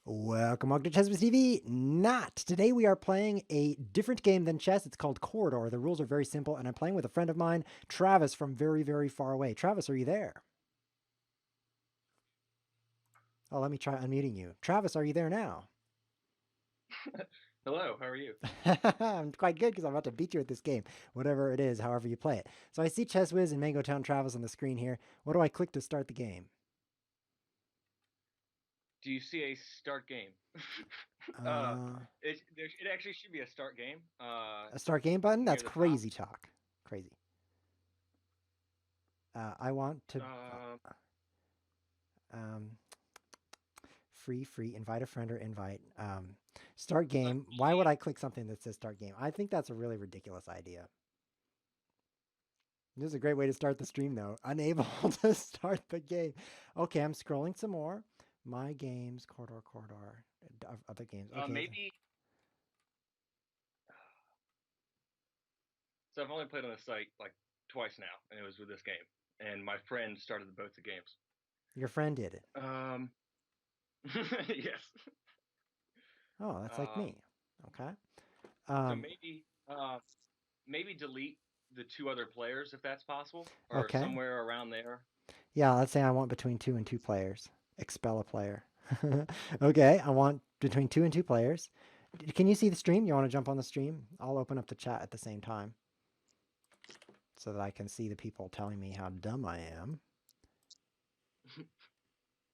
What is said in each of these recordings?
Welcome to ChessWhiz TV. Not today. We are playing a different game than chess. It's called Quoridor. The rules are very simple, and I'm playing with a friend of mine, Travis, from very, very far away. Travis, are you there? Oh, let me try unmuting you. Travis, are you there now? Hello, how are you? I'm quite good because I'm about to beat you at this game, whatever it is, however you play it. So I see ChessWhiz and Mango Town Travis on the screen here. What do I click to start the game? Do you see a start game? uh, Uh, it actually should be a start game. a start game button? That's Near the top. crazy talk. Crazy. I want to. Uh, Um, free, invite a friend or invite. Start uh, game. Why would I click something that says start game? I think that's a really ridiculous idea. This is a great way to start the stream, though. Unable to start the game. Okay, I'm scrolling some more. My games, corridor, other games. Okay. maybe. So I've only played on the site like twice now, and it was with this game. And my friend started both the games. Your friend did it. Um, yes. Oh, that's like Um, me. Okay. so Um, maybe delete the two other players if that's possible, or okay. somewhere around there. Yeah, let's say I want between 2 and 2 players. Expel a player. Okay, I want between 2 and 2 players. Can you see the stream? You want to jump on the stream? I'll open up the chat at the same time so that I can see the people telling me how dumb I am.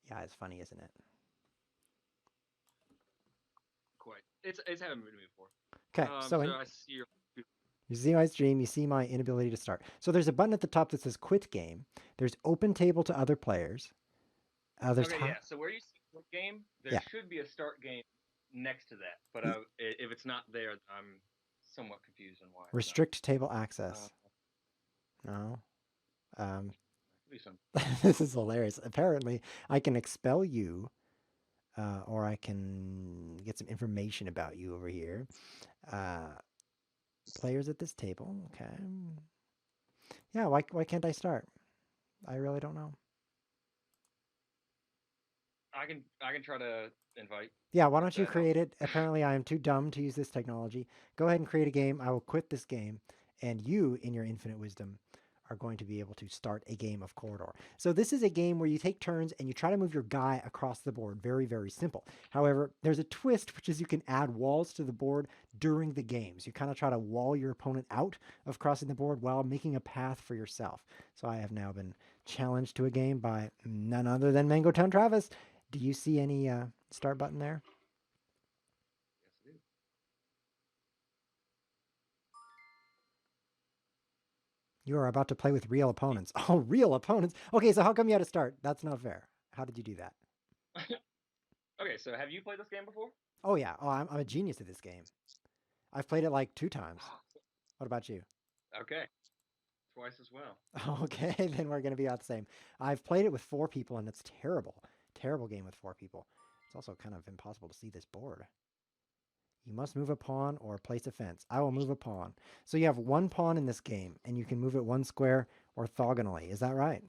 Yeah, it's funny, isn't it? Quite. It's happened to me before. Okay, so So I see your. you see my stream, you see my inability to start. So there's a button at the top that says quit game. There's open table to other players. There's Okay, yeah. So where you see what game, there yeah, should be a start game next to that. But if it's not there, I'm somewhat confused on why it's not. restrict table Uh, access. No. Um, could be some. this is hilarious. Apparently, I can expel you, or I can get some information about you over here. Uh, players at this table. Okay. Yeah, why can't I start? I really don't know. I can try to invite Yeah, why if don't you that create helps. it? Apparently, I am too dumb to use this technology. Go ahead and create a game. I will quit this game, and you, in your infinite wisdom, are going to be able to start a game of Corridor. So this is a game where you take turns and you try to move your guy across the board. Very, very simple. However, there's a twist, which is you can add walls to the board during the games. You kind of try to wall your opponent out of crossing the board while making a path for yourself. So I have now been challenged to a game by none other than Mango Town Travis. Do you see any start button there? Yes, I do. You are about to play with real opponents. Oh, real opponents. Okay, so how come you had to start? That's not fair. How did you do that? Okay, so have you played this game before? Oh, yeah. Oh, I'm a genius at this game. I've played it like 2 times. What about you? Okay, twice as well. Okay, then we're going to be about the same. I've played it with 4 people, and it's terrible. Terrible game with 4 people. It's also kind of impossible to see this board. You must move a pawn or place a fence. I will move a pawn. So you have 1 pawn in this game, and you can move it 1 square orthogonally. Is that right?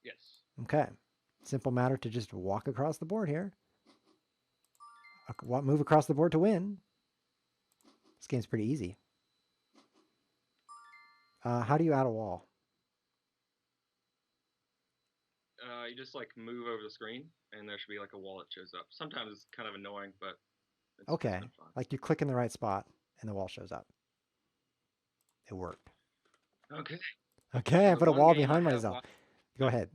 Yes. Okay. Simple matter to just walk across the board here. Move across the board to win. This game's pretty easy. How do you add a wall? You just like move over the screen, and there should be like a wall that shows up. Sometimes it's kind of annoying, but it's Okay. been fun. Like you click in the right spot and the wall shows up. It worked. Okay. Okay, So I the put a one wall game I behind have myself. watched, Go ahead.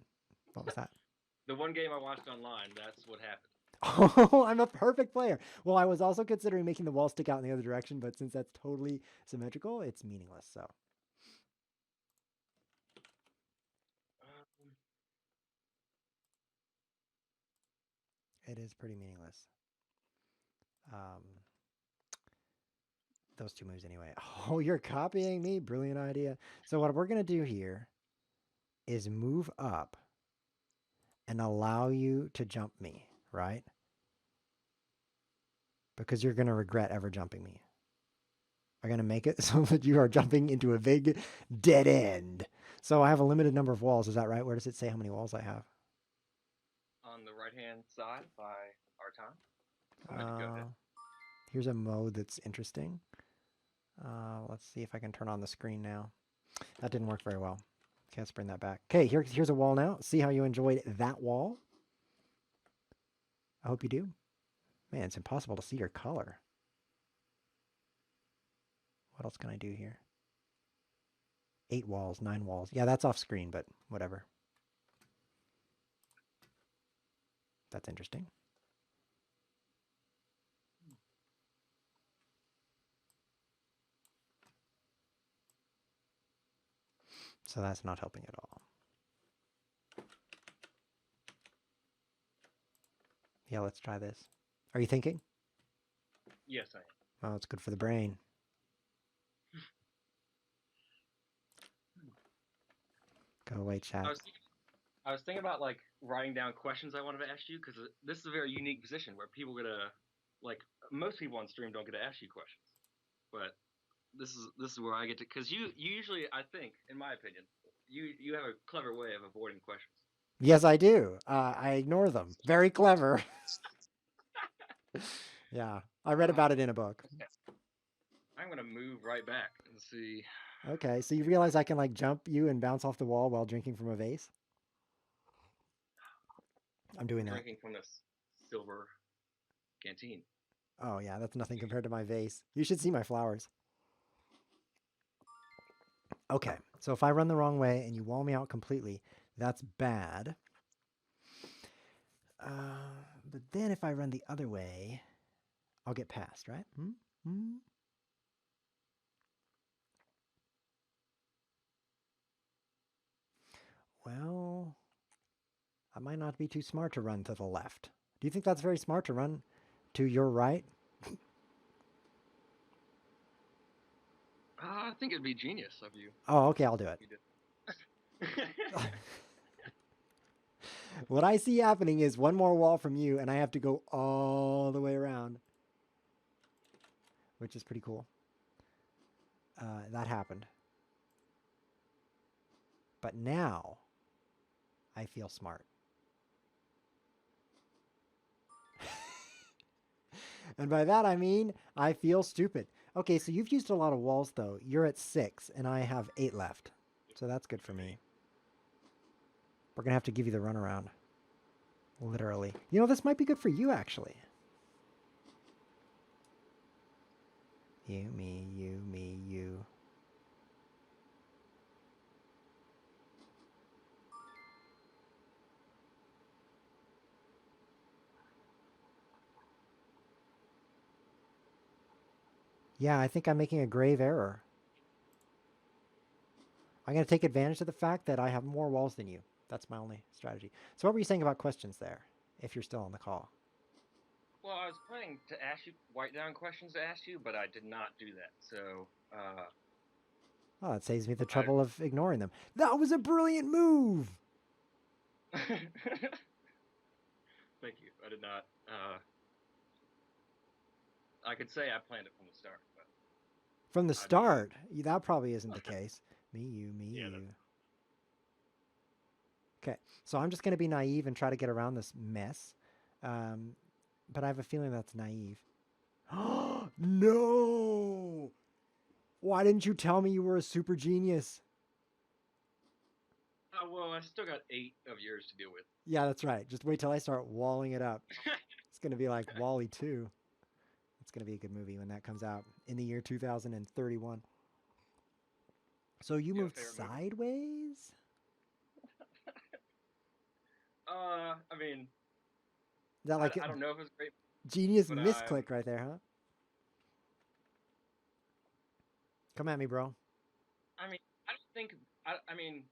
What was that? the one game I watched online, that's what happened. Oh, I'm a perfect player. Well, I was also considering making the wall stick out in the other direction, but since that's totally symmetrical, it's meaningless. So Um, it is pretty meaningless. Um, those 2 moves anyway. Oh, you're copying me. Brilliant idea. So what we're going to do here is move up and allow you to jump me, right? Because you're going to regret ever jumping me. I'm going to make it so that you are jumping into a big dead end. So I have a limited number of walls. Is that right? Where does it say how many walls I have? on the right-hand side by our time. I'm ready to go Uh, ahead. here's a mode that's interesting. Let's see if I can turn on the screen now. That didn't work very well. Okay, let's bring that back. Okay, here's a wall now. See how you enjoyed that wall? I hope you do. Man, it's impossible to see your color. What else can I do here? 8 walls, 9 walls. Yeah, that's off screen, but whatever. That's interesting. So that's not helping at all. Yeah, let's try this. Are you thinking? Yes, I am. Oh, it's good for the brain. Go away, I chat. was I was thinking about like writing down questions I wanted to ask you because this is a very unique position where people get to like most people on stream don't get to ask you questions, but this is where I get to because you usually I think in my opinion you have a clever way of avoiding questions. Yes, I do. I ignore them. Very clever. Yeah, I read Uh, about it in a book. okay. I'm gonna move right back and see Okay, so you if realize I can like jump you and bounce off the wall while drinking from a vase? I'm doing I'm that. drinking from this silver canteen. Oh yeah, that's nothing compared to my vase. You should see my flowers. Okay, so if I run the wrong way and you wall me out completely, that's bad. But then if I run the other way, I'll get past, right? Well, I might not be too smart to run to the left. Do you think that's very smart to run to your right? I think it'd be genius of you Oh, okay, I'll do it. if you did. What I see happening is one more wall from you, and I have to go all the way around, which is pretty cool. That happened. But now I feel smart. And by that I mean I feel stupid. Okay, so you've used a lot of walls though. You're at 6 and I have 8 left. So that's good for me. We're going to have to give you the runaround. Literally. You know, this might be good for you actually. You, me, you. Yeah, I think I'm making a grave error. I'm going to take advantage of the fact that I have more walls than you. That's my only strategy. So what were you saying about questions there, if you're still on the call? Well, I was planning to ask you, write down questions to ask you, but I did not do that. So, Oh, it saves me the I. trouble of ignoring them. That was a brilliant move! Thank you. I did not. I could say I planned it from the start, but From the I'd be. start, that probably isn't the case. Me, Yeah, you. that's. Okay, so I'm just going to be naive and try to get around this mess. Um, but I have a feeling that's naive. No! Why didn't you tell me you were a super genius? Well, I still got 8 of yours to deal with. Yeah, that's right. Just wait till I start walling it up. It's going to be like Wally 2. It's going to be a good movie when that comes out in the year 2031. So you Do you have a moved favorite movie? sideways? I mean, Is that like a I don't know if it's great, genius but I'm. misclick right there, huh? Come at me, bro. I mean, I don't think. I mean,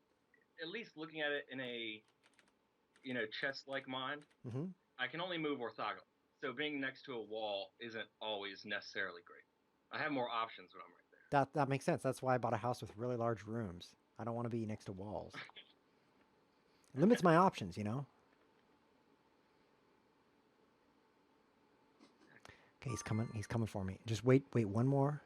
at least looking at it in a chess-like mind, Hmm. I can only move orthogonally. So being next to a wall isn't always necessarily great. I have more options when I'm right there. That makes sense. That's why I bought a house with really large rooms. I don't want to be next to walls. It limits my options, you know? Okay, he's coming. He's coming for me. Just wait one more.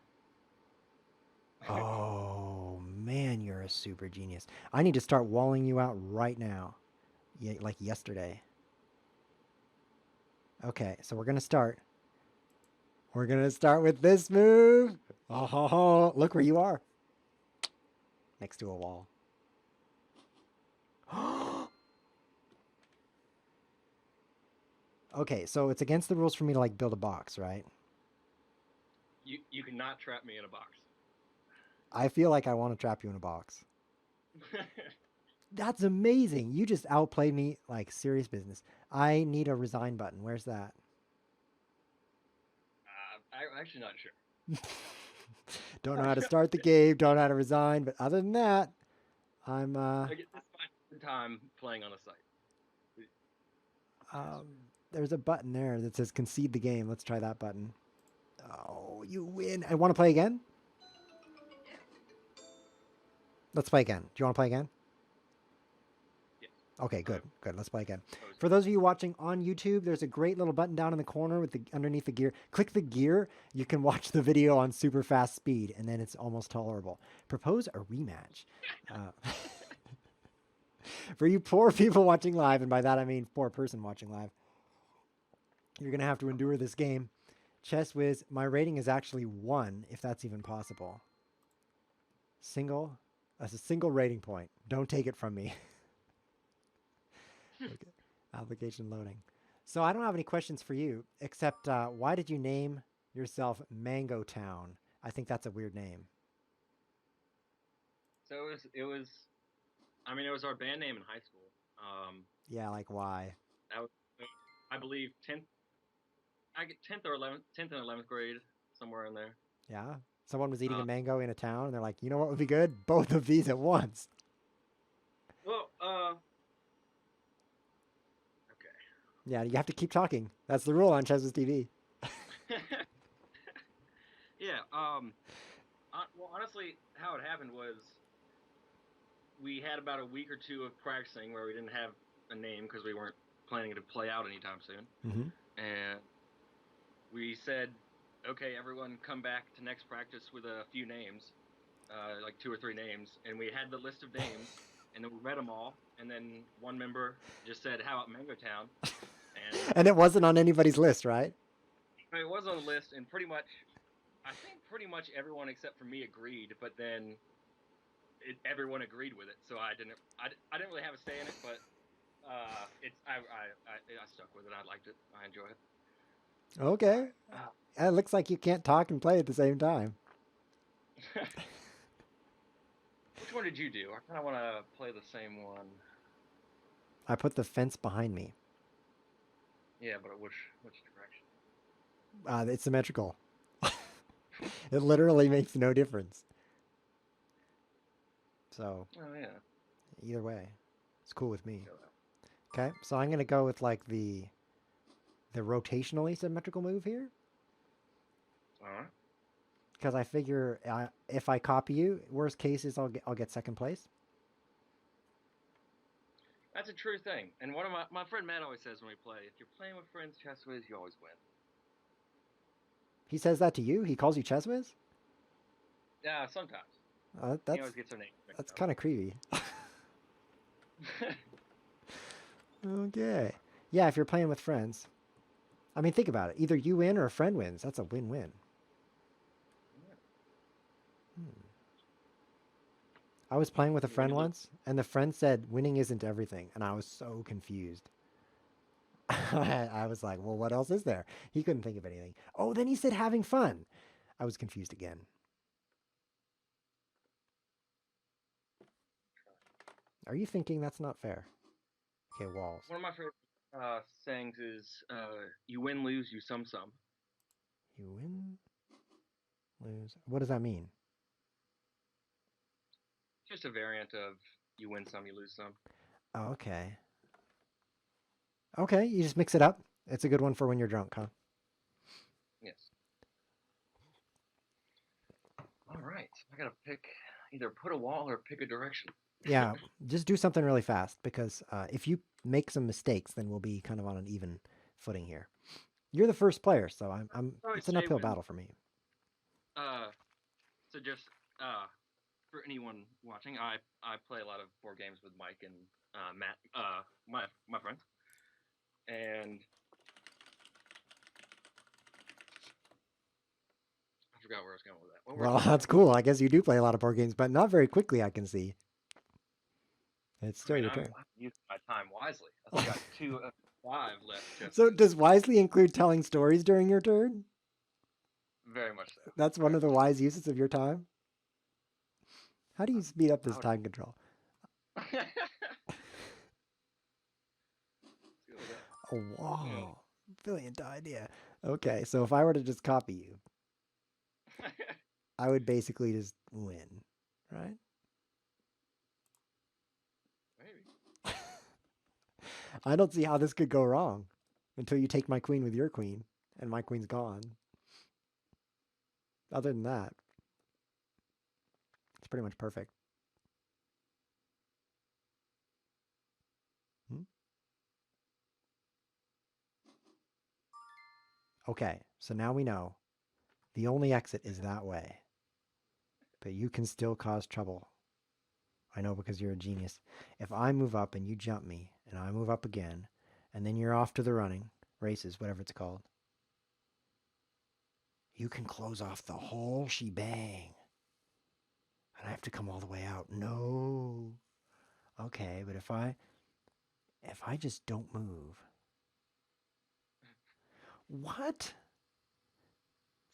Oh, man, you're a super genius. I need to start walling you out right now. Yeah, like yesterday. Okay, so we're gonna start. We're gonna start with this move. Oh, look where you are. Next to a wall. Okay, so it's against the rules for me to like build a box, right? You cannot trap me in a box. I feel like I want to trap you in a box. That's amazing. You just outplayed me like serious business. I need a resign button. Where's that? I'm actually not sure. Don't know how to start the game, don't know how to resign, but other than that, I'm Like this is my third time playing on the site. um there's a button there that says concede the game. Let's try that button. Oh, you win. I want to play again? Yeah. Let's play again. Do you want to play again? Yes. Okay, I good. Good. Let's play again. propose. For those of you watching on YouTube, there's a great little button down in the corner with the underneath the gear. Click the gear. You can watch the video on super fast speed, and then it's almost tolerable. Propose a rematch. For you poor people watching live, and by that I mean poor person watching live, you're gonna have to endure this game. ChessWhiz, my rating is actually 1, if that's even possible. Single. That's a single rating point. Don't take it from me. Okay. Application loading. So I don't have any questions for you, except why did you name yourself Mango Town? I think that's a weird name. So it was. I mean, it was our band name in high school. Yeah, like why? That was, I believe, 10th. I get 10th or 11th, 10th and 11th grade, somewhere in there. Yeah? Someone was eating a Uh, mango in a town, and they're like, you know what would be good? Both of these at once. well, okay. Yeah, you have to keep talking. That's the rule on ChessWhiz TV. Yeah. Well, honestly, how it happened was we had about a week or two of practicing where we didn't have a name because we weren't planning to play out anytime soon, Hmm. and we said, "Okay, everyone, come back to next practice with a few names, like 2 or 3 names." And we had the list of names, and then we read them all, and then one member just said, "How about Mango Town?" And And it wasn't on anybody's list, right? it was on the list, and I think pretty much everyone except for me agreed, but then everyone agreed with it, so I didn't really have a say in it, but I stuck with it. I liked it. I enjoy it. All Okay. right. It looks like you can't talk and play at the same time. Which one did you do? I kind of want to play the same one. I put the fence behind me. Yeah, but which direction? It's symmetrical. It literally makes no difference. So Oh yeah. either way, it's cool with me. Go that. Okay, so I'm gonna go with like the rotationally symmetrical move here All right. because I figure if I copy you, worst case is I'll get second place. That's a true thing. And one of my friend Matt always says when we play, if you're playing with friends, ChessWhiz, you always win. He says that to you. He calls you ChessWhiz. Yeah, sometimes. He That's always gets our names mixed that's kind of creepy. up. Okay. Yeah, if you're playing with friends. I mean, think about it. Either you win or a friend wins. That's a win-win. Hmm. I was playing with a You win, friend you lose. once, and the friend said winning isn't everything, and I was so confused. I was like, well, what else is there? He couldn't think of anything. Oh, then he said having fun. I was confused again. Are you thinking that's not fair? Okay, walls. One of my favorite sayings is, "You win, lose, you some." You win, lose. What does that mean? Just a variant of "you win some, you lose some." Oh, okay. Okay, you just mix it up. It's a good one for when you're drunk, huh? Yes. All right. I gotta pick either put a wall or pick a direction. Yeah, just do something really fast because if you make some mistakes, then we'll be kind of on an even footing here. You're the first player, so I always it's an say uphill when battle for me. uh so just for anyone watching, I play a lot of board games with Mike and Matt, my friends, and forgot where I was going with that. What were Well, we that's talking cool. I guess you do play a lot of board games, but not very quickly, I can see. It's about? I still mean, your I'm turn. using my time wisely. I still got 2 of 5 left. Chess So Whiz. does wisely include telling stories during your turn? Very much so. That's one Very of the much wise uses of your time. How do you speed up so. this time control? Let's go with that. Oh, Yeah. wow. Brilliant idea. Okay, so if I were to just copy you, I would basically just win, right? Maybe. I don't see how this could go wrong until you take my queen with your queen, and my queen's gone. Other than that, it's pretty much perfect. Hmm? Okay, so now we know the only exit is that way, but you can still cause trouble. I know because you're a genius. If I move up and you jump me, and I move up again, and then you're off to the running, races, whatever it's called, you can close off the whole shebang. And I have to come all the way out. No. Okay, but if I just don't move. What?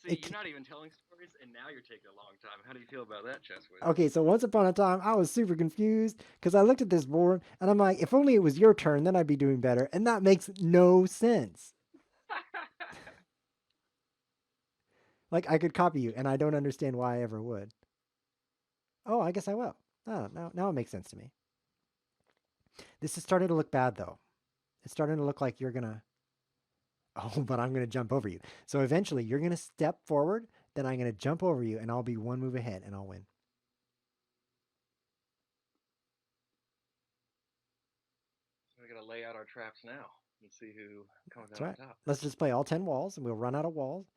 See, It you're not even telling stories, and now you're taking a long time. How do you feel about that, Chess Whiz? Okay, so once upon a time, I was super confused because I looked at this board and I'm like, if only it was your turn, then I'd be doing better. And that makes no sense. Like, I could copy you, and I don't understand why I ever would. Oh, I guess I will. Oh, now it makes sense to me. This is starting to look bad, though. It's starting to look like you're going to. Oh, but I'm going to jump over you. So eventually, you're going to step forward, then I'm going to jump over you, and I'll be one move ahead, and I'll win. So we gotta lay out our traps now and see who comes That's out on right. top. Let's just play all 10 walls, and we'll run out of walls.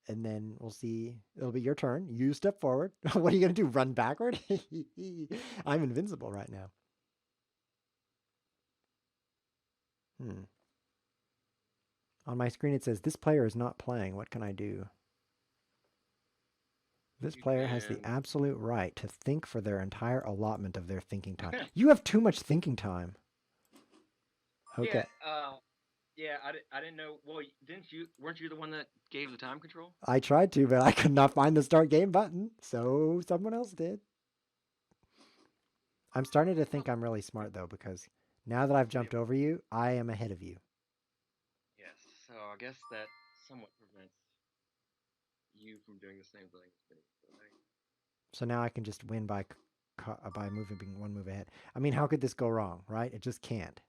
And then we'll see. It'll be your turn. You step forward. What are you going to do? Run backward? I'm invincible right now. Hmm. On my screen, it says, this player is not playing. What can I do? This You player has the can. absolute right to think for their entire allotment of their thinking time. You have too much thinking time. Yeah. Okay. Yeah. I didn't know. Well, didn't you? Weren't you the one that gave the time control? I tried to, but I could not find the start game button. So someone else did. I'm starting to Oh, think I'm really smart, though, because now that I've yeah. jumped over you, I am ahead of you. Yes. So I guess that somewhat prevents you from doing the same thing as me. So now I can just win by moving one move ahead. I mean, how could this go wrong, right? It just can't.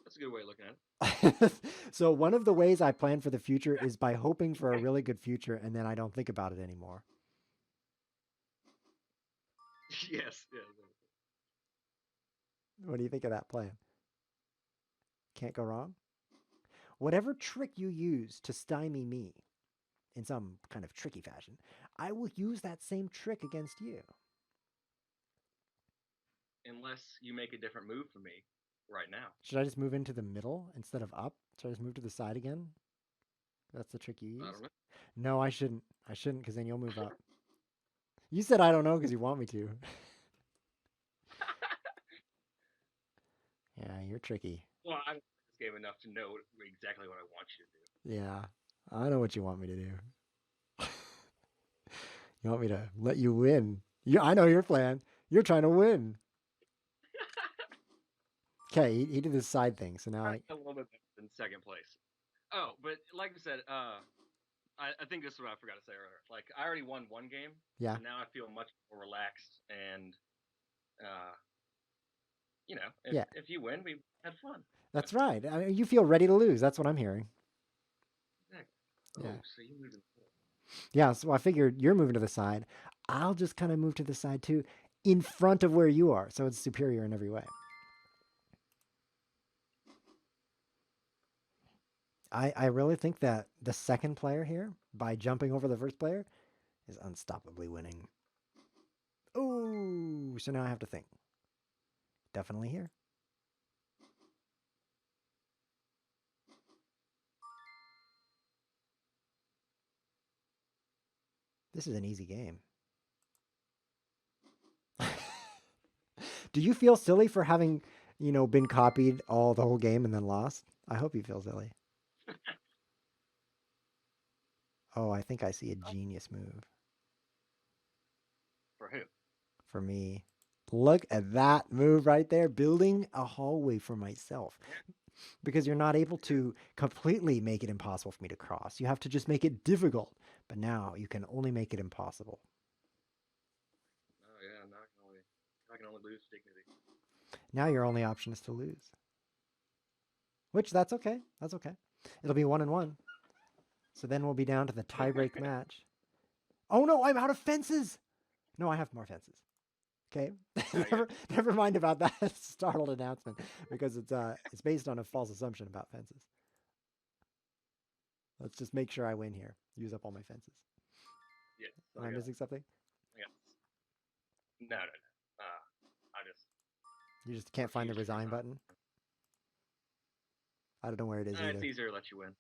That's a good way of looking at So one of the ways I plan for the future is by hoping for a really good future, and then I don't think about it anymore. it. Yes. Yes. What do you think of that plan? Can't go wrong. Whatever trick you use to stymie me in some kind of tricky fashion, I will use that same trick against you. Unless you make a different move for me right now. Should I just move into the middle instead of up? Should I just move to the side again? That's the trick you I use? don't know. No, I shouldn't. I shouldn't because then you'll move up. You said I don't know because you want me to. Yeah, you're tricky. Well, I played this game enough to know exactly what I want you to do. Yeah, I know what you want me to do. You want me to let you win. I know your plan. You're trying to win. Okay, he did this side thing, so now A little bit better than second place. Oh, but like I said, I think this is what I forgot to say earlier. Like I already won one game, yeah, so now I feel much more relaxed, and uh, if yeah, if you win, we had fun. that's right. I mean, you feel ready to lose. That's what I'm hearing. Exactly. Yeah, Oh, so you moved in the middle. yeah. So I figured you're moving to the side. I'll just kind of move to the side too, in front of where you are, so it's superior in every way. I really think that the second player here, by jumping over the first player, is unstoppably winning. Oh, so now I have to think. Definitely here. This is an easy game. Do you feel silly for having, been copied all the whole game and then lost? I hope you feel silly. Oh, I think I see a genius move For who? for me. Look at that move right there, building a hallway for myself. Yeah. Because you're not able Good. to completely make it impossible for me to cross. You have to just make it difficult. But now you can only make it impossible. Oh yeah, not gonna only lose dignity. Now your only option is to lose. Which that's okay. That's okay. It'll be 1-1. So then we'll be down to the tiebreak match. Oh no, I'm out of fences. No, I have more fences. Okay. Yeah. never mind about that startled announcement because it's based on a false assumption about fences. Let's just make sure I win here. Use up all my fences. Yes. Am I missing something? I got. No, no, no. I just You just can't find the refuse to resign resign. button? I don't know where it is It's either. easier to let you win.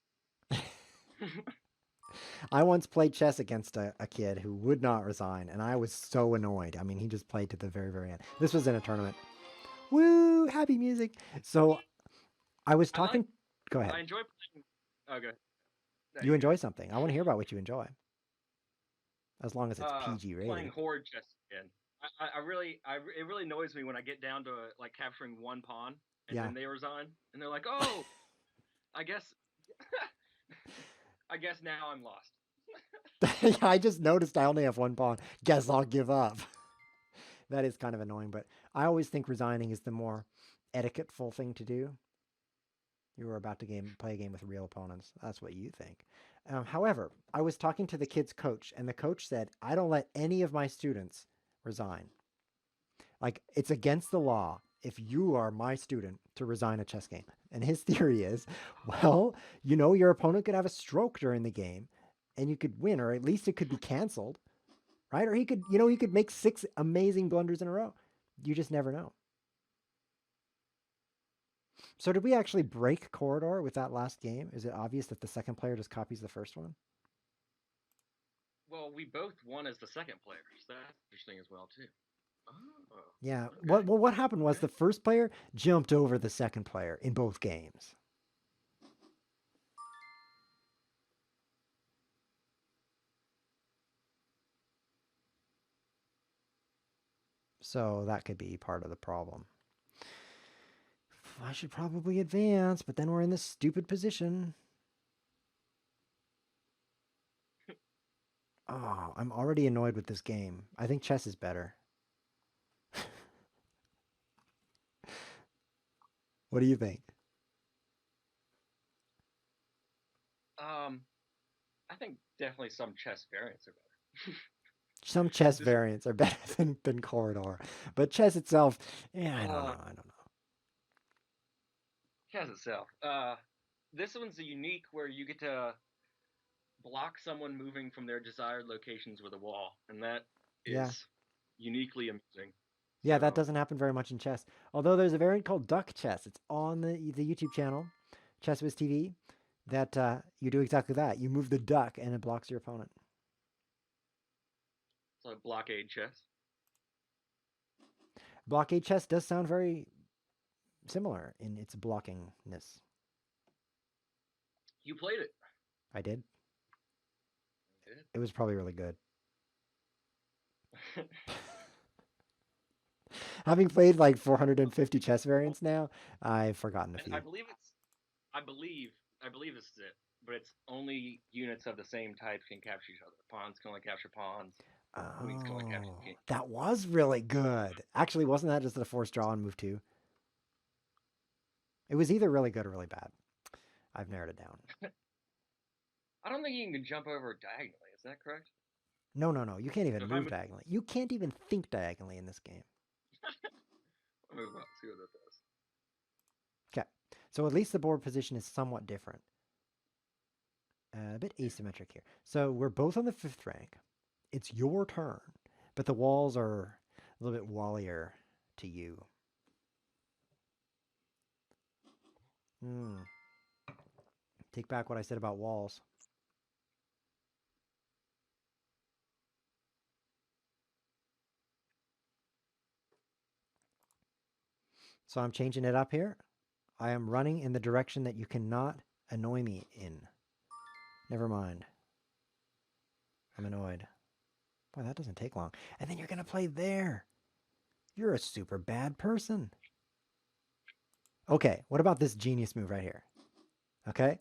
I once played chess against a kid who would not resign, and I was so annoyed. I mean, he just played to the very, very end. This was in a tournament. Woo! Happy music. So I was I like. talking. Go ahead. I enjoy playing. Okay. No, You you enjoy something. I want to hear about what you enjoy, as long as it's PG playing rated. horde chess again. It really annoys me when I get down to like capturing one pawn and Yeah. then they resign and they're like, oh, I guess, I guess now I'm lost. I just noticed I only have one pawn. Guess I'll give up. That is kind of annoying, but I always think resigning is the more etiquetteful thing to do. You were about to play a game with real opponents. That's what you think. However, I was talking to the kid's coach, and the coach said, I don't let any of my students resign. Like, it's against the law if you are my student to resign a chess game. And his theory is, well, your opponent could have a stroke during the game and you could win, or at least it could be canceled, right? Or he could make 6 amazing blunders in a row. You just never know. So did we actually break Quoridor with that last game? Is it obvious that the second player just copies the first one? Well, we both won as the second player, so that's interesting as well too. Oh, Yeah. okay, What happened was okay. the first player jumped over the second player in both games. So that could be part of the problem. I should probably advance, but then we're in this stupid position. Oh, I'm already annoyed with this game. I think chess is better. What do you think? Um, I think definitely some chess variants are better. Some chess This variants are better than Corridor, but chess itself, yeah, I don't uh know. I don't know. chess itself. This one's a unique where you get to block someone moving from their desired locations with a wall, and that Yeah, is uniquely amusing. yeah, that So doesn't happen very much in chess. Although there's a variant called Duck Chess. It's on the YouTube channel, ChessWhiz TV. That you do exactly that. You move the duck and it blocks your opponent. it's like blockade chess. Blockade chess does sound very similar in its blockingness. You played it. I did. You It was probably really good. did. Having played like 450 chess variants now, I've forgotten a And few. I believe, I believe this is it. But it's only units of the same type can capture each other. Pawns can only capture pawns. Queens can only capture Oh, kings. that was really good. Actually, wasn't that just a forced draw on move 2? It was either really good or really bad. I've narrowed it down. I don't think you can jump over diagonally. Is that correct? No, no, no. You can't So even if I move move, diagonally. You can't even think diagonally in this game. move up, see what that does. Okay. So at least the board position is somewhat different. A bit Yeah. asymmetric here. So we're both on the 5th rank. It's your turn, but the walls are a little bit wallier to you. Hmm. Take back what I said about walls. So I'm changing it up here. I am running in the direction that you cannot annoy me in. Never mind. I'm annoyed. Boy, that doesn't take long. And then you're going to play there. You're a super bad person. Okay, what about this genius move right here? Okay.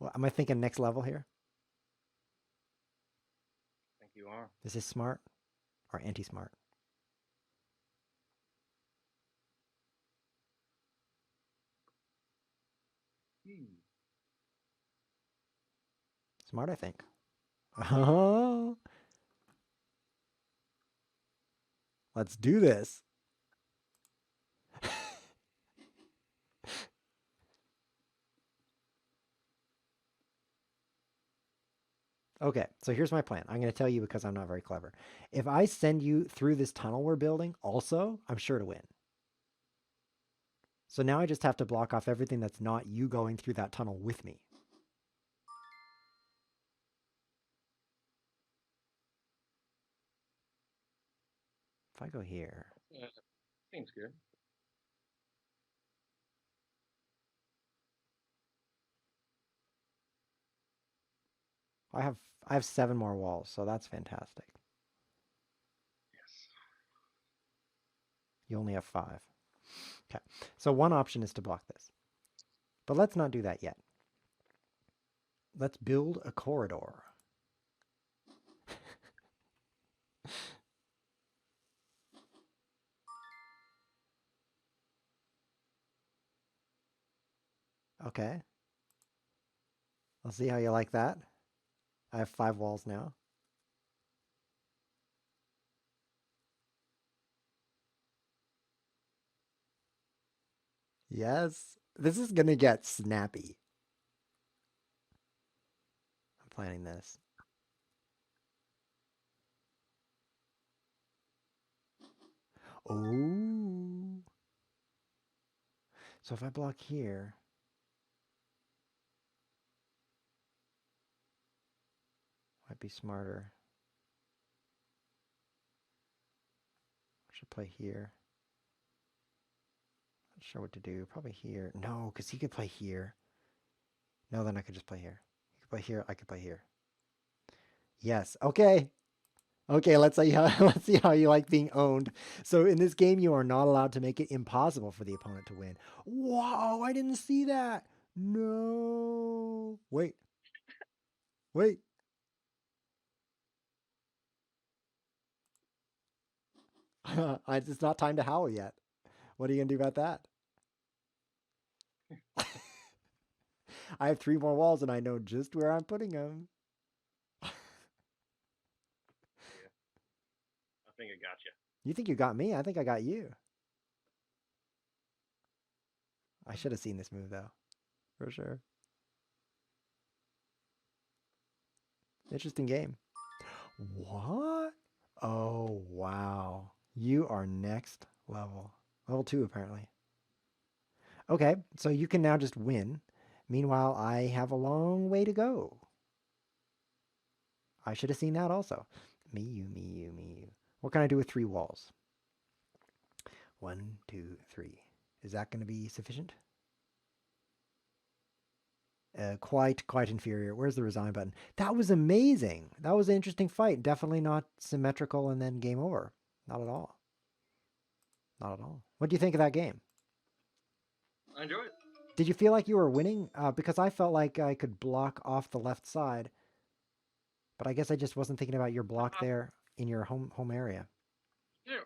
Well, am I thinking next level here? I think you are. Is this smart or anti-smart? Smart, I think. Oh, let's do this. Okay, so here's my plan. I'm going to tell you because I'm not very clever. If I send you through this tunnel we're building, also, I'm sure to win. So now I just have to block off everything that's not you going through that tunnel with me. If I go here, Seems good. I have 7 more walls, so that's fantastic. Yes. You only have 5. Okay, so one option is to block this. But let's not do that yet. Let's build a corridor. Okay. I'll see how you like that. I have 5 walls now. Yes. This is going to get snappy. I'm planning this. Oh. So if I block here, might be smarter. I should play here. Not sure what to do. Probably here. No, because he could play here. No, then I could just play here. He could play here. I could play here. Yes. Okay. Okay, let's see how let's see how you like being owned. So in this game, you are not allowed to make it impossible for the opponent to win. Wow, I didn't see that. No. Wait. Wait. It's not time to howl yet. What are you gonna do about that? I have 3 more walls and I know just where I'm putting them. Yeah. I think I got you. You think you got me? I think I got you. I should have seen this move though, for sure. Interesting game. What? Oh, wow. You are next level. Level 2, apparently. Okay, so you can now just win. Meanwhile, I have a long way to go. I should have seen that also. Me, you, me, you, me, you. What can I do with 3 walls? 1, 2, 3. Is that going to be sufficient? Quite inferior. Where's the resign button? That was amazing. That was an interesting fight. Definitely not symmetrical and then game over. Not at all. Not at all. What do you think of that game? I enjoy it. Did you feel like you were winning? Because I felt like I could block off the left side, but I guess I just wasn't thinking about your block there in your home area. Yeah.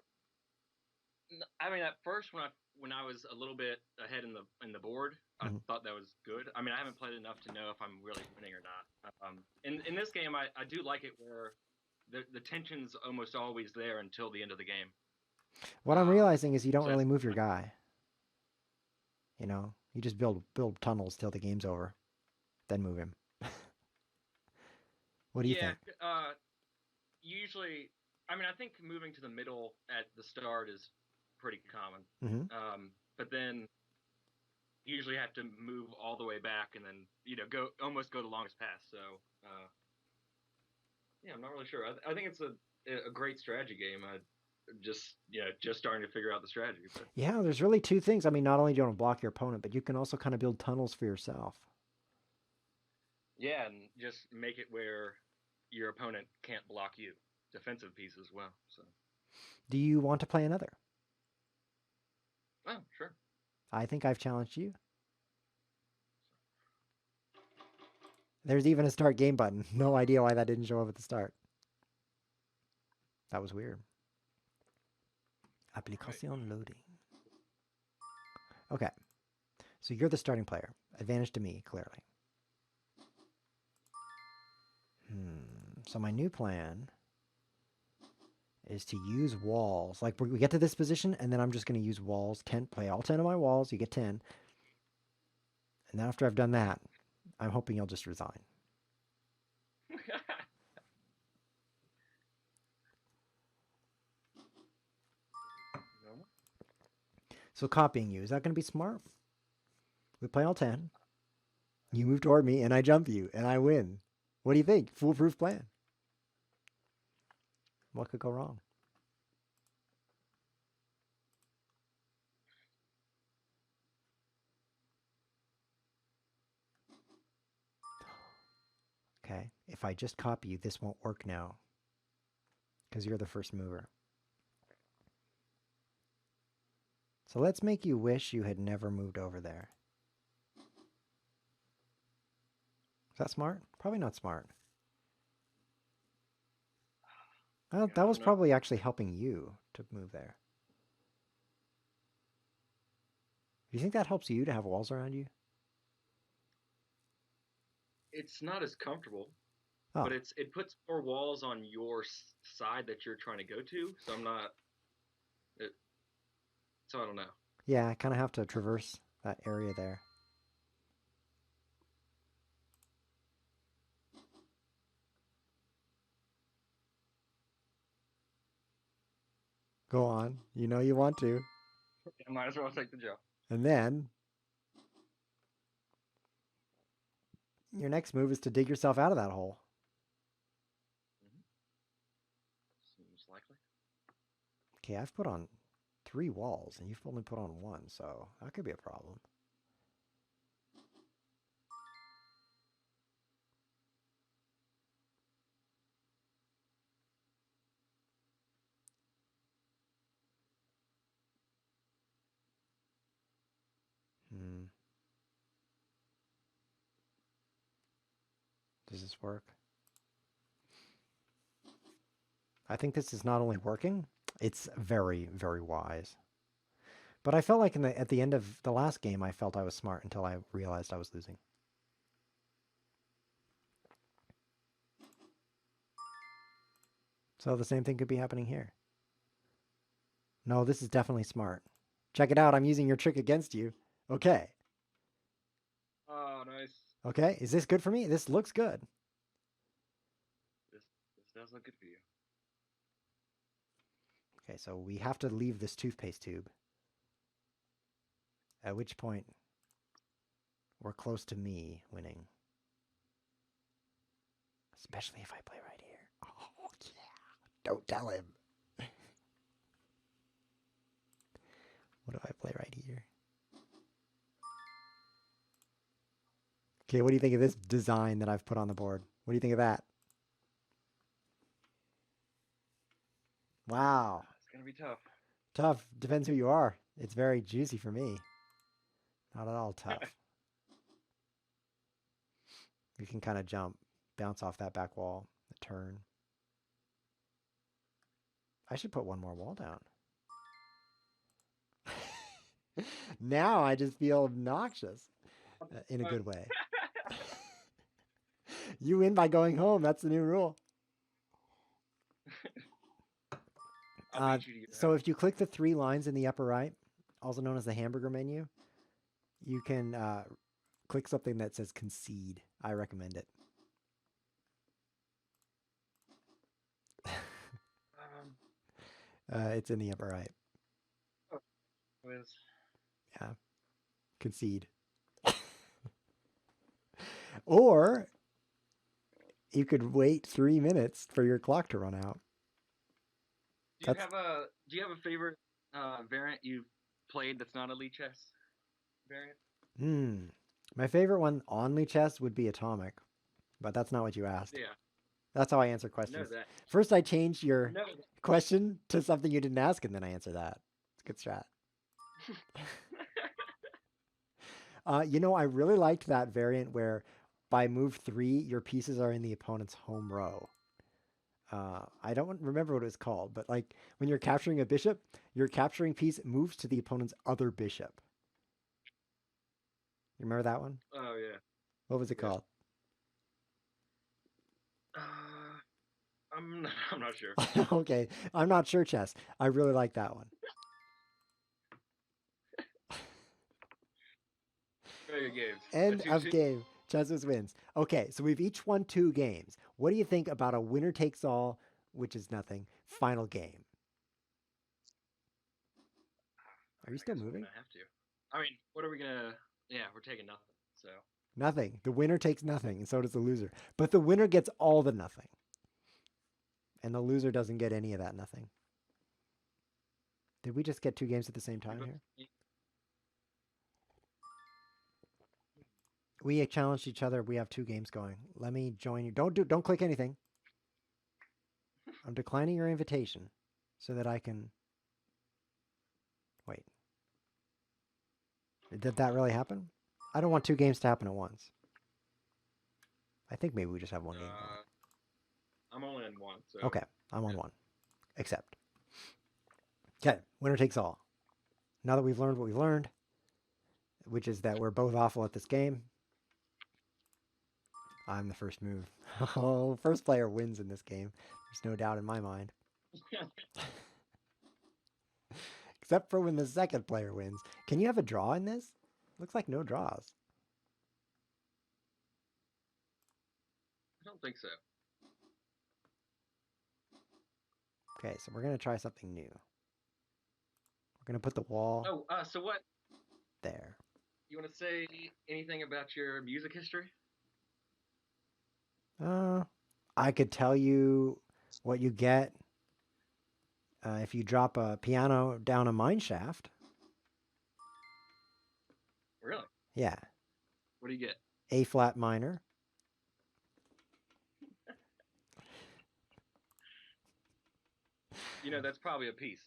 I mean, at first when I was a little bit ahead in the board, I Mm-hmm. thought that was good. I mean, I haven't played enough to know if I'm really winning or not. In this game, I do like it where the tension's almost always there until the end of the game. What I'm realizing is you don't So really that's move your guy. You know, you just build tunnels till the game's over, then move him. What do you yeah. think? Usually, I mean, I think moving to the middle at the start is pretty common. Mm-hmm. But then you usually have to move all the way back and then go the longest path. So yeah, I'm not really sure. I think it's a great strategy game. just starting to figure out the strategy. But Yeah, there's really two things. I mean, not only do you want to block your opponent, but you can also kind of build tunnels for yourself. yeah, and just make it where your opponent can't block you. Defensive piece as well. So, Do you want to play another? oh, sure. I think I've challenged you. There's even a start game button. No idea why that didn't show up at the start. That was weird. Application Right. loading. Okay, so you're the starting player. Advantage to me, clearly. So my new plan is to use walls. Like we get to this position, and then I'm just going to use walls. 10, play all 10 of my walls. You get 10. And then after I've done that, I'm hoping you'll just resign. So copying you, is that going to be smart? We play all 10. You move toward me, and I jump you, and I win. What do you think? Foolproof plan. What could go wrong? Okay, if I just copy you, this won't work now because you're the first mover. So let's make you wish you had never moved over there. Is that smart? Probably not smart. Well, Yeah, that I was don't know. probably actually helping you to move there. Do you think that helps you to have walls around you? It's not as comfortable, but Oh, it puts more walls on your side that you're trying to go to. So I'm not. It, so I don't know. yeah, I kind of have to traverse that area there. Go on. You know you want to. I might as well take the job. And then your next move is to dig yourself out of that hole. Mm-hmm. Seems likely. Okay, I've put on 3 walls and you've only put on 1, so that could be a problem. Hmm. Does this work? I think this is not only working, it's very, very wise. But I felt like at the end of the last game, I felt I was smart until I realized I was losing. So the same thing could be happening here. No, this is definitely smart. Check it out. I'm using your trick against you. Okay. Oh, nice. Okay. Is this good for me? This looks good. This this does look good for you. Okay, so we have to leave this toothpaste tube. At which point, we're close to me winning. Especially if I play right here. Oh, yeah. Don't tell him. What if I play right here? Okay, what do you think of this design that I've put on the board? What do you think of that? Wow. It's gonna be tough. Tough. Depends who you are. It's very juicy for me. Not at all tough. You can kind of jump, bounce off that back wall, a turn. I should put one more wall down. Now I just feel obnoxious in a good way. You win by going home. That's the new rule. I'll beat you to your So house. if you click the 3 lines in the upper right, also known as the hamburger menu, you can click something that says concede. I recommend it. Um, It's in the upper right. oh, Wiz. Yeah, concede. Or you could wait 3 minutes for your clock to run out. Do you That's have a Do you have a favorite variant you've played that's not Elite Chess variant? Hmm. My favorite one on Lee Chess would be Atomic, but that's not what you asked. Yeah, That's how I answer I know questions. that. First, I change I your know that. question to something you didn't ask, and then I answer that. It's a good strat. I really liked that variant where by move 3, your pieces are in the opponent's home row. I don't remember what it was called, but like when you're capturing a bishop, your capturing piece moves to the opponent's other bishop. You remember that one? Oh yeah, What was it yeah. called? I'm not sure. Okay, I'm not sure, chess. I really like that one. Very good games. A End of 2-2. game. ChessWhiz wins. Okay, so we've each won 2 games. What do you think about a winner takes all, which is nothing, final game? Are you I still guess we're moving? gonna have to. I mean, what are we gonna? Yeah, we're taking nothing. So Nothing. The winner takes nothing, and so does the loser. But the winner gets all the nothing, and the loser doesn't get any of that nothing. Did we just get 2 games at the same we time both. here? We challenged each other. We have 2 games going. Let me join you. Don't click anything. I'm declining your invitation so that I can wait. Did that really happen? I don't want 2 games to happen at once. I think maybe we just have 1 game going. I'm only in one, so Okay, I'm on yeah. 1. Accept. Okay, winner takes all. Now that we've learned what we learned, which is that we're both awful at this game, I'm the first move. Oh, first player wins in this game. There's no doubt in my mind. Except for when the second player wins. Can you have a draw in this? Looks like no draws. I don't think so. Okay, so we're going to try something new. We're going to put the wall Oh, so what? there. You want to say anything about your music history? Uh, I could tell you what you get if you drop a piano down a mine shaft. Really? Yeah, What do you get? A flat minor. You know, that's probably a piece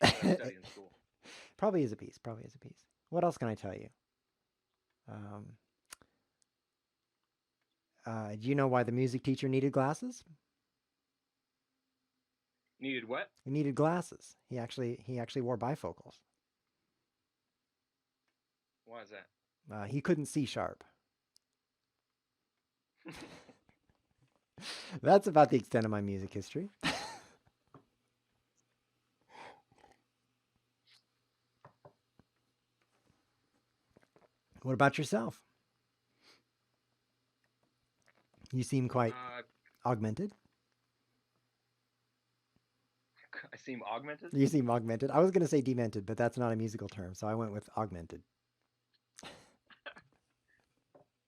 you got to study in school. Probably is a piece. Probably is a piece. What else can I tell you? Um, do you know why the music teacher needed glasses? Needed what? He needed glasses. He actually wore bifocals. Why is that? He couldn't see sharp. That's about the extent of my music history. What about yourself? You seem quite Uh, augmented. I seem augmented. You seem augmented. I was going to say demented, but that's not a musical term, so I went with augmented.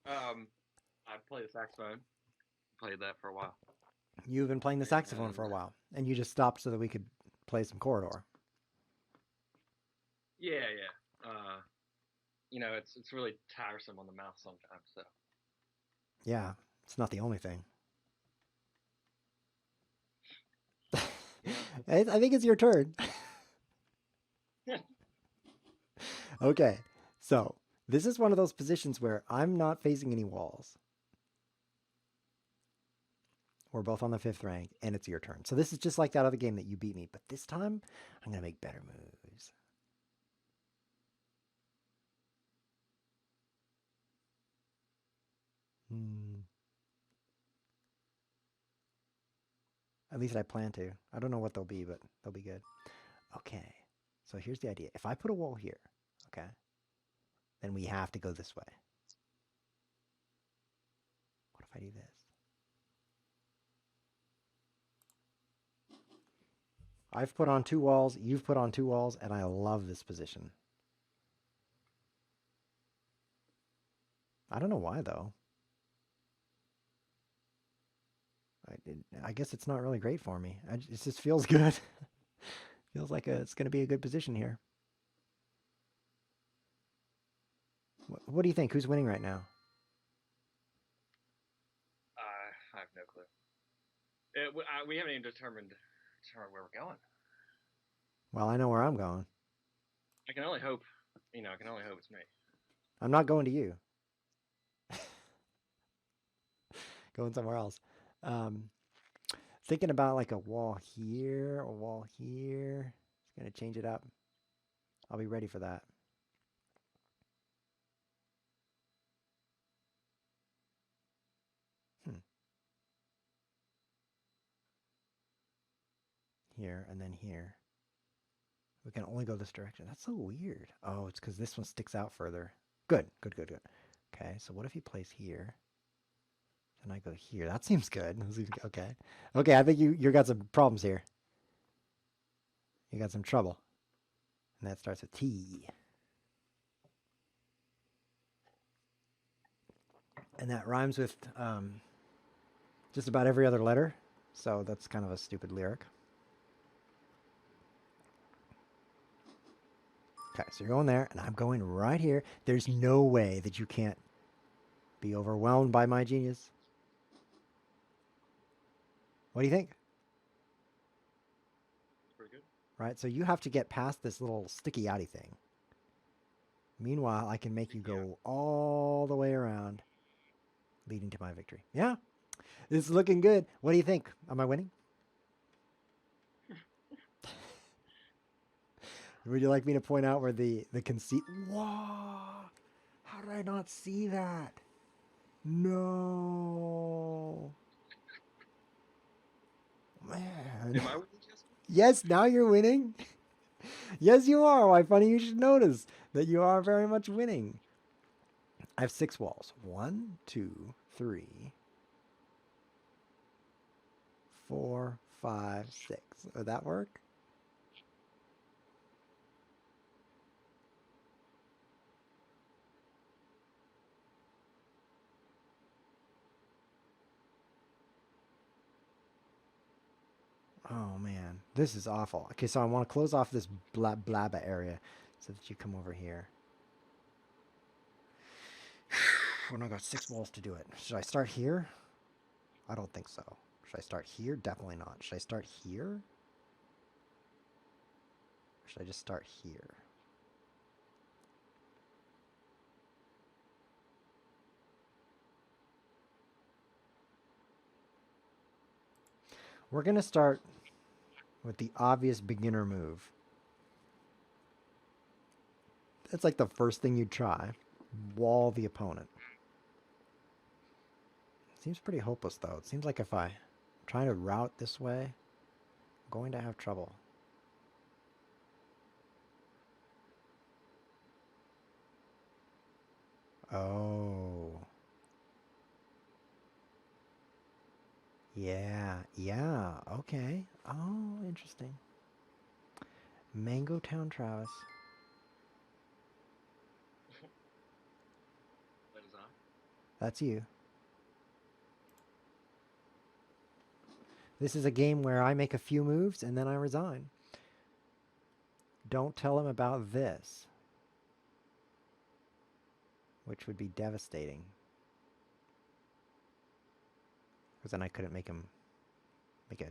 Um, I play the saxophone. Played that for a while. You've been playing the saxophone for And a while, and you just stopped so that we could play some Quoridor. yeah, yeah. It's really tiresome on the mouth sometimes. So Yeah, it's not the only thing. yeah. I think it's your turn. Okay, so this is one of those positions where I'm not facing any walls. We're both on the 5th rank, and it's your turn. So this is just like that other game that you beat me, but this time I'm gonna make better moves. Hmm. At least I plan to. I don't know what they'll be, but they'll be good. Okay, so here's the idea. If I put a wall here, okay, then we have to go this way. What if I do this? I've put on 2 walls, you've put on 2 walls, and I love this position. I don't know why, though. I guess it's not really great for me. It just feels good. Feels like it's going to be a good position here. What do you think? Who's winning right now? I have no clue. We haven't even determined where we're going. Well, I know where I'm going. I can only hope. I can only hope it's me. I'm not going to you. Going somewhere else. Um, Thinking about like a wall here, a wall here. It's going to change it up. I'll be ready for that. Hmm. Here and then here. We can only go this direction. That's so weird. Oh, it's because this one sticks out further. Good, good, good, good. Okay, so what if he plays here? Then I go here. That seems good. Okay. Okay, I think you got some problems here. You got some trouble. And that starts with T. And that rhymes with just about every other letter. So that's kind of a stupid lyric. Okay, so you're going there, and I'm going right here. There's no way that you can't be overwhelmed by my genius. What do you think? It's pretty good. Right, so you have to get past this little sticky outy thing. Meanwhile, I can make you Yeah. go all the way around, leading to my victory. Yeah, this is looking good. What do you think? Am I winning? Would you like me to point out where the conceit? Wow! How did I not see that? No, man. Am I winning, Jessica? Yes, now you're winning. Yes, you are. Why, funny you should notice that you are very much winning. I have 6 walls. 1, 2, 3, 4, 5, 6. Would that work? Oh man, this is awful. Okay, so I want to close off this blabba area so that you come over here. When I got 6 walls to do it. Should I start here? I don't think so. Should I start here? Definitely not. Should I start here? Or should I just start here? We're going to start with the obvious beginner move. That's like the first thing you'd try. Wall the opponent. Seems pretty hopeless though. It seems like if I'm trying to route this way, I'm going to have trouble. Oh. Yeah, yeah, okay. Oh, interesting. Mango Town Travis. That is on. That's you. This is a game where I make a few moves and then I resign. Don't tell him about this, which would be devastating. Because then I couldn't make him make a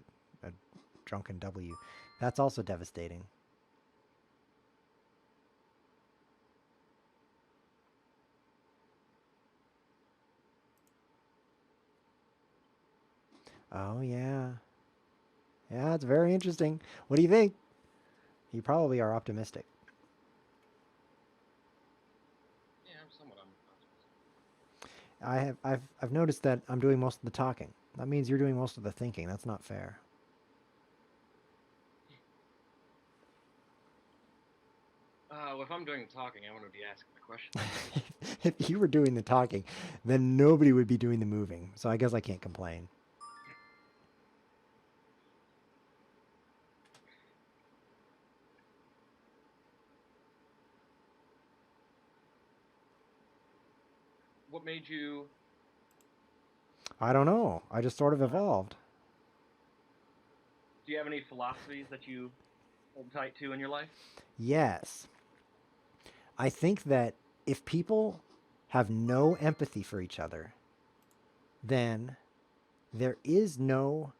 drunken W. That's also devastating. Oh, yeah. Yeah, it's very interesting. What do you think? You probably are optimistic. Yeah, I'm somewhat optimistic. I've noticed that I'm doing most of the talking. That means you're doing most of the thinking. That's not fair. Well, if I'm doing the talking, I want to be asking the questions. If you were doing the talking, then nobody would be doing the moving. So I guess I can't complain. What made you? I don't know. I just sort of Uh, evolved. do you have any philosophies that you hold tight to in your life? Yes. I think that if people have no empathy for each other, then there is no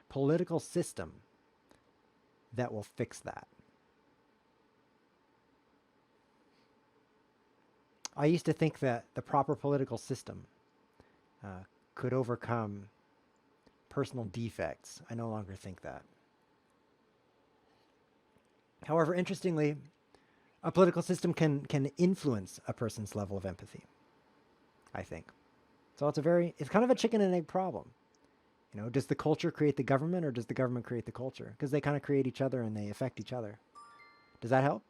political system that will fix that. I used to think that the proper political system uh, could overcome personal defects. I no longer think that. However, interestingly, a political system can influence a person's level of empathy, I think. So it's kind of a chicken and egg problem. You know, does the culture create the government or does the government create the culture? Because they kind of create each other and they affect each other. Does that help?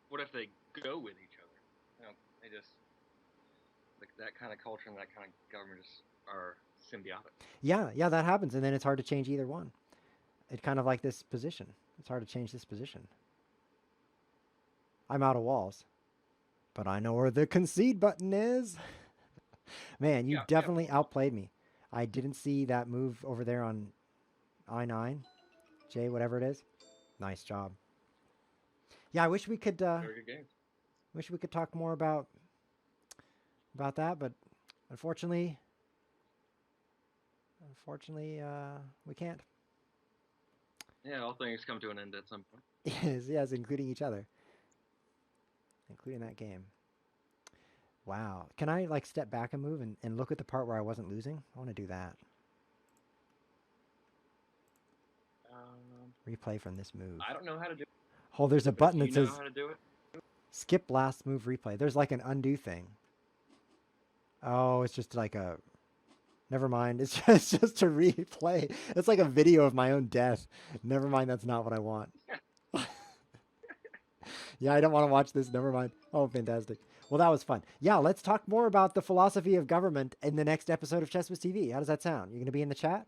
What if they go with each other? You know, they just like that kind of culture and that kind of government just are symbiotic. Yeah, that happens. And then it's hard to change either one. It's kind of like this position. It's hard to change this position. I'm out of walls, but I know where the concede button is. Man, you Yeah, yeah, of definitely course. outplayed me. I didn't see that move over there on I9, J, whatever it is. Nice job. Yeah, I Very good game. wish we could talk more about that, but unfortunately, we can't. Yeah, all things come to an end at some point. Yes, including each other, including that game. Wow. Can I like step back and move and look at the part where I wasn't losing? I want to do that. Replay from this move. I don't know how to do it, Oh, there's a but button do you that know says how to do it? skip last move replay. There's like an undo thing. Oh, it's just like a. Never mind. It's just a replay. It's like a video of my own death. Never mind. That's not what I want. Yeah, I don't want to watch this. Never mind. Oh, fantastic. Well, that was fun. Yeah, let's talk more about the philosophy of government in the next episode of ChessWhiz TV. How does that sound? You going to be in the chat?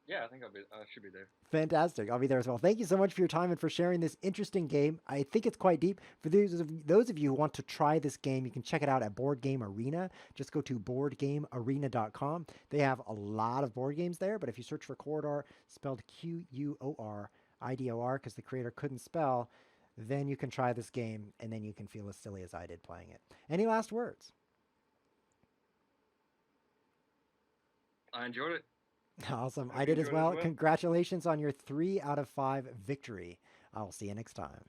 Yeah, I think I should be there. Fantastic. I'll be there as well. Thank you so much for your time and for sharing this interesting game. I think it's quite deep. For those of you who want to try this game, you can check it out at Board Game Arena. Just go to boardgamearena.com. They have a lot of board games there, but if you search for Quoridor, spelled Quoridor, because the creator couldn't spell, then you can try this game and then you can feel as silly as I did playing it. Any last words? I enjoyed it. Awesome. Hope I you did as enjoyed it as well. well. Congratulations on your 3 out of 5 victory. I'll see you next time.